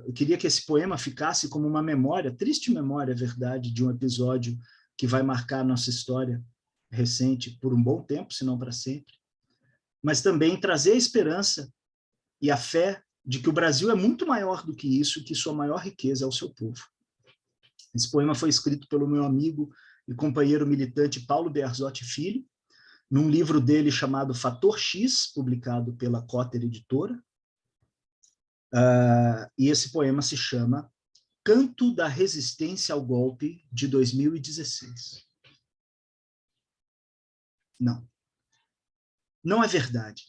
Eu queria que esse poema ficasse como uma memória, triste memória, é verdade, de um episódio que vai marcar a nossa história recente por um bom tempo, se não para sempre, mas também trazer a esperança e a fé de que o Brasil é muito maior do que isso e que sua maior riqueza é o seu povo. Esse poema foi escrito pelo meu amigo e companheiro militante Paulo Bearzotti Filho, num livro dele chamado Fator X, publicado pela Cotter Editora. E esse poema se chama Canto da Resistência ao Golpe, de 2016. Não é verdade.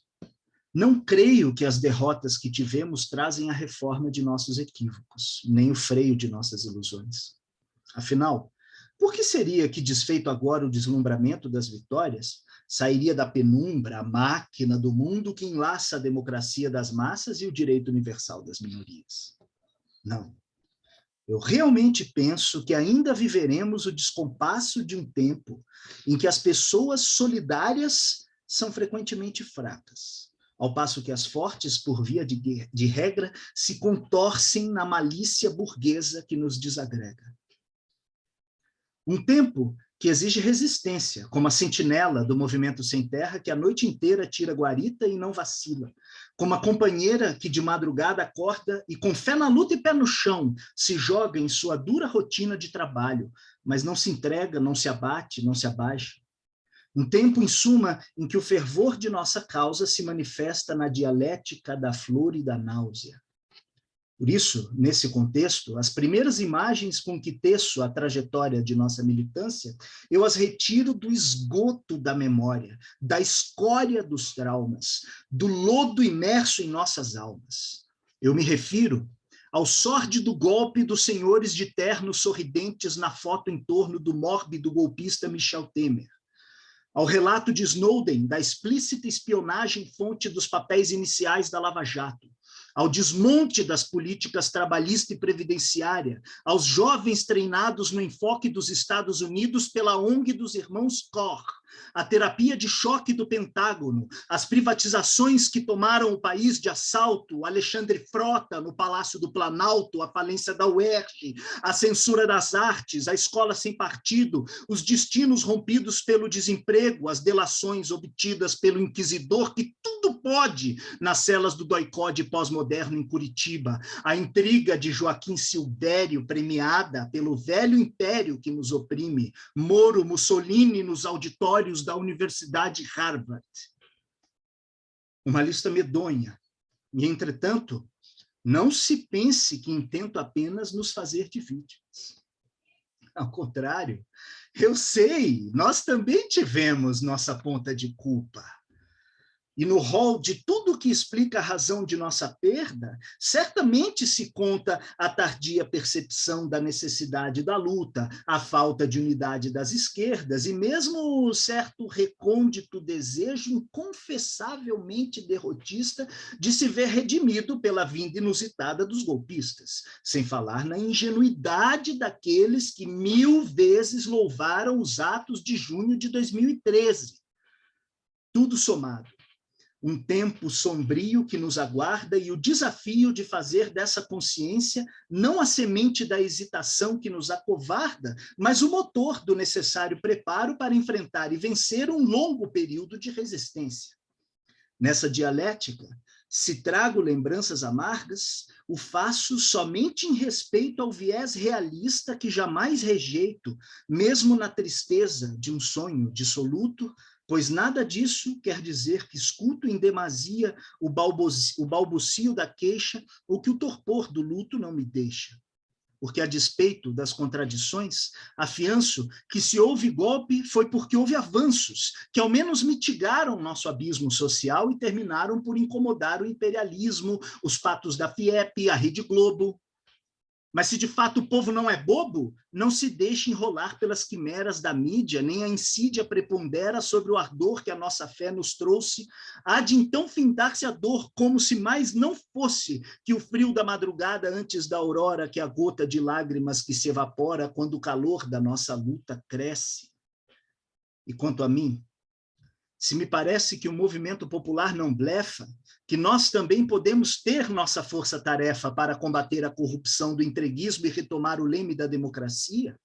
Não creio que as derrotas que tivemos trazem a reforma de nossos equívocos, nem o freio de nossas ilusões. Afinal, por que seria que, desfeito agora o deslumbramento das vitórias, sairia da penumbra a máquina do mundo que enlaça a democracia das massas e o direito universal das minorias? Não. Eu realmente penso que ainda viveremos o descompasso de um tempo em que as pessoas solidárias são frequentemente fracas, ao passo que as fortes, por via de regra, se contorcem na malícia burguesa que nos desagrega. Um tempo que exige resistência, como a sentinela do movimento sem terra, que a noite inteira tira guarita e não vacila, como a companheira que de madrugada acorda e, com fé na luta e pé no chão, se joga em sua dura rotina de trabalho, mas não se entrega, não se abate, não se abaixa. Um tempo, em suma, em que o fervor de nossa causa se manifesta na dialética da flor e da náusea. Por isso, nesse contexto, as primeiras imagens com que teço a trajetória de nossa militância, eu as retiro do esgoto da memória, da escória dos traumas, do lodo imerso em nossas almas. Eu me refiro ao sórdido golpe dos senhores de ternos sorridentes na foto em torno do mórbido golpista Michel Temer, ao relato de Snowden da explícita espionagem fonte dos papéis iniciais da Lava Jato, ao desmonte das políticas trabalhista e previdenciária, aos jovens treinados no enfoque dos Estados Unidos pela ONG dos irmãos Koch, a terapia de choque do Pentágono, as privatizações que tomaram o país de assalto, Alexandre Frota no Palácio do Planalto, a falência da UERJ, a censura das artes, a escola sem partido, os destinos rompidos pelo desemprego, as delações obtidas pelo inquisidor, que tudo pode nas celas do doicode pós-moderno em Curitiba, a intriga de Joaquim Silvério, premiada pelo velho império que nos oprime, Moro, Mussolini nos auditórios da Universidade Harvard. Uma lista medonha. E, entretanto, não se pense que intento apenas nos fazer de vítimas. Ao contrário, eu sei, nós também tivemos nossa ponta de culpa. E no rol de tudo que explica a razão de nossa perda, certamente se conta a tardia percepção da necessidade da luta, a falta de unidade das esquerdas e mesmo o certo recôndito desejo inconfessavelmente derrotista de se ver redimido pela vinda inusitada dos golpistas, sem falar na ingenuidade daqueles que 1000 vezes louvaram os atos de junho de 2013. Tudo somado. Um tempo sombrio que nos aguarda e o desafio de fazer dessa consciência não a semente da hesitação que nos acovarda, mas o motor do necessário preparo para enfrentar e vencer um longo período de resistência. Nessa dialética, se trago lembranças amargas, o faço somente em respeito ao viés realista que jamais rejeito, mesmo na tristeza de um sonho dissoluto, pois nada disso quer dizer que escuto em demasia o balbucio da queixa ou que o torpor do luto não me deixa. Porque, a despeito das contradições, afianço que se houve golpe foi porque houve avanços, que ao menos mitigaram nosso abismo social e terminaram por incomodar o imperialismo, os patos da FIEP, a Rede Globo. Mas se de fato o povo não é bobo, não se deixe enrolar pelas quimeras da mídia, nem a insídia prepondera sobre o ardor que a nossa fé nos trouxe. Há de então findar-se a dor, como se mais não fosse que o frio da madrugada antes da aurora, que a gota de lágrimas que se evapora quando o calor da nossa luta cresce. E quanto a mim, Se me parece que o movimento popular não blefa, que nós também podemos ter nossa força-tarefa para combater a corrupção do entreguismo e retomar o leme da democracia,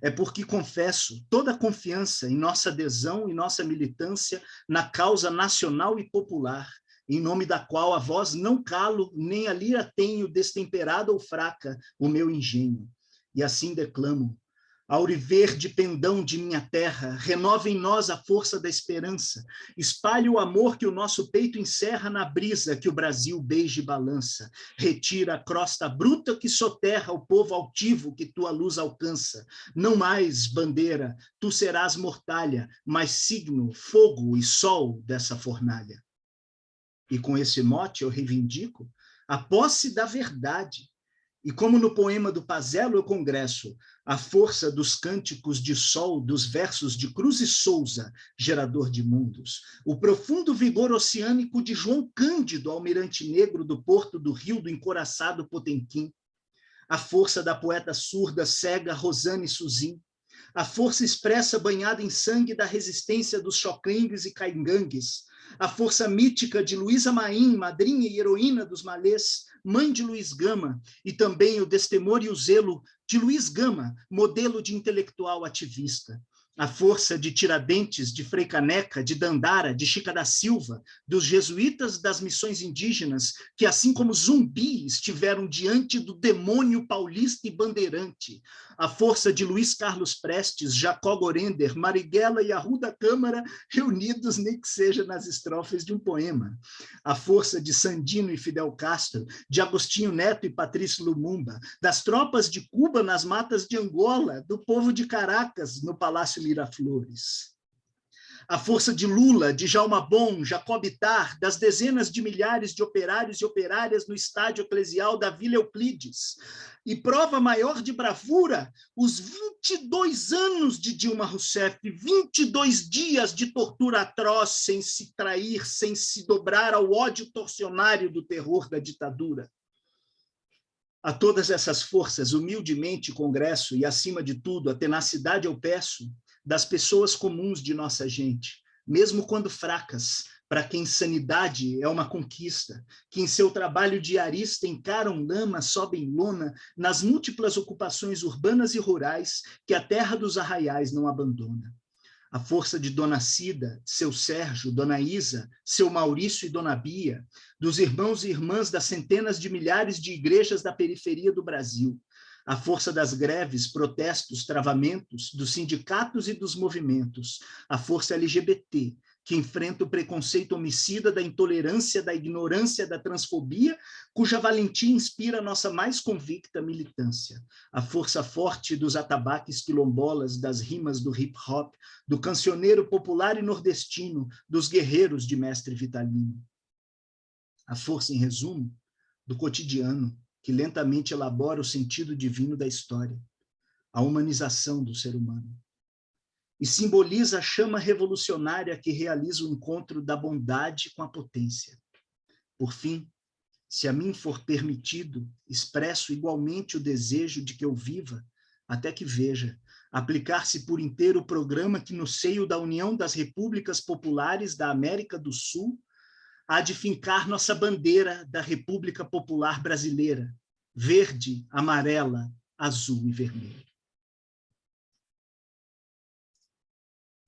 é porque confesso toda a confiança em nossa adesão e nossa militância na causa nacional e popular, em nome da qual a voz não calo, nem a lira tenho destemperada ou fraca o meu engenho. E assim declamo: Auriverde pendão de minha terra, renova em nós a força da esperança, espalhe o amor que o nosso peito encerra na brisa que o Brasil beija e balança, retira a crosta bruta que soterra o povo altivo que tua luz alcança. Não mais, bandeira, tu serás mortalha, mas signo, fogo e sol dessa fornalha. E com esse mote eu reivindico a posse da verdade. E como no poema do Pazello eu congresso a força dos cânticos de sol, dos versos de Cruz e Souza, gerador de mundos, o profundo vigor oceânico de João Cândido, almirante negro do porto do Rio do encoraçado Potemkin, a força da poeta surda, cega Rosane Suzin, a força expressa banhada em sangue da resistência dos choclengues e caingangues, a força mítica de Luísa Maim, madrinha e heroína dos malês, mãe de Luiz Gama, e também o destemor e o zelo de Luiz Gama, modelo de intelectual ativista. A força de Tiradentes, de Frei Caneca, de Dandara, de Chica da Silva, dos jesuítas das missões indígenas, que assim como zumbis estiveram diante do demônio paulista e bandeirante. A força de Luiz Carlos Prestes, Jacó Gorender, Marighella e Arruda Câmara, reunidos nem que seja nas estrofes de um poema. A força de Sandino e Fidel Castro, de Agostinho Neto e Patrício Lumumba, das tropas de Cuba nas matas de Angola, do povo de Caracas no Palácio Miraflores. A força de Lula, de Djalma Bom, Jacob Tar, das dezenas de milhares de operários e operárias no estádio eclesial da Vila Euclides. E prova maior de bravura, os 22 anos de Dilma Rousseff, 22 dias de tortura atroz, sem se trair, sem se dobrar ao ódio torcionário do terror da ditadura. A todas essas forças, humildemente, Congresso, e, acima de tudo, a tenacidade eu peço das pessoas comuns de nossa gente, mesmo quando fracas, para quem sanidade é uma conquista, que em seu trabalho diarista encaram lama, sobem lona, nas múltiplas ocupações urbanas e rurais que a terra dos arraiais não abandona. A força de Dona Cida, seu Sérgio, Dona Isa, seu Maurício e Dona Bia, dos irmãos e irmãs das centenas de milhares de igrejas da periferia do Brasil, a força das greves, protestos, travamentos, dos sindicatos e dos movimentos, a força LGBT, que enfrenta o preconceito homicida da intolerância, da ignorância, da transfobia, cuja valentia inspira a nossa mais convicta militância. A força forte dos atabaques quilombolas, das rimas do hip-hop, do cancioneiro popular e nordestino, dos guerreiros de mestre Vitalino. A força, em resumo, do cotidiano, que lentamente elabora o sentido divino da história, a humanização do ser humano. E simboliza a chama revolucionária que realiza o encontro da bondade com a potência. Por fim, se a mim for permitido, expresso igualmente o desejo de que eu viva, até que veja, aplicar-se por inteiro o programa que no seio da União das Repúblicas Populares da América do Sul há de fincar nossa bandeira da República Popular Brasileira, verde, amarela, azul e vermelho.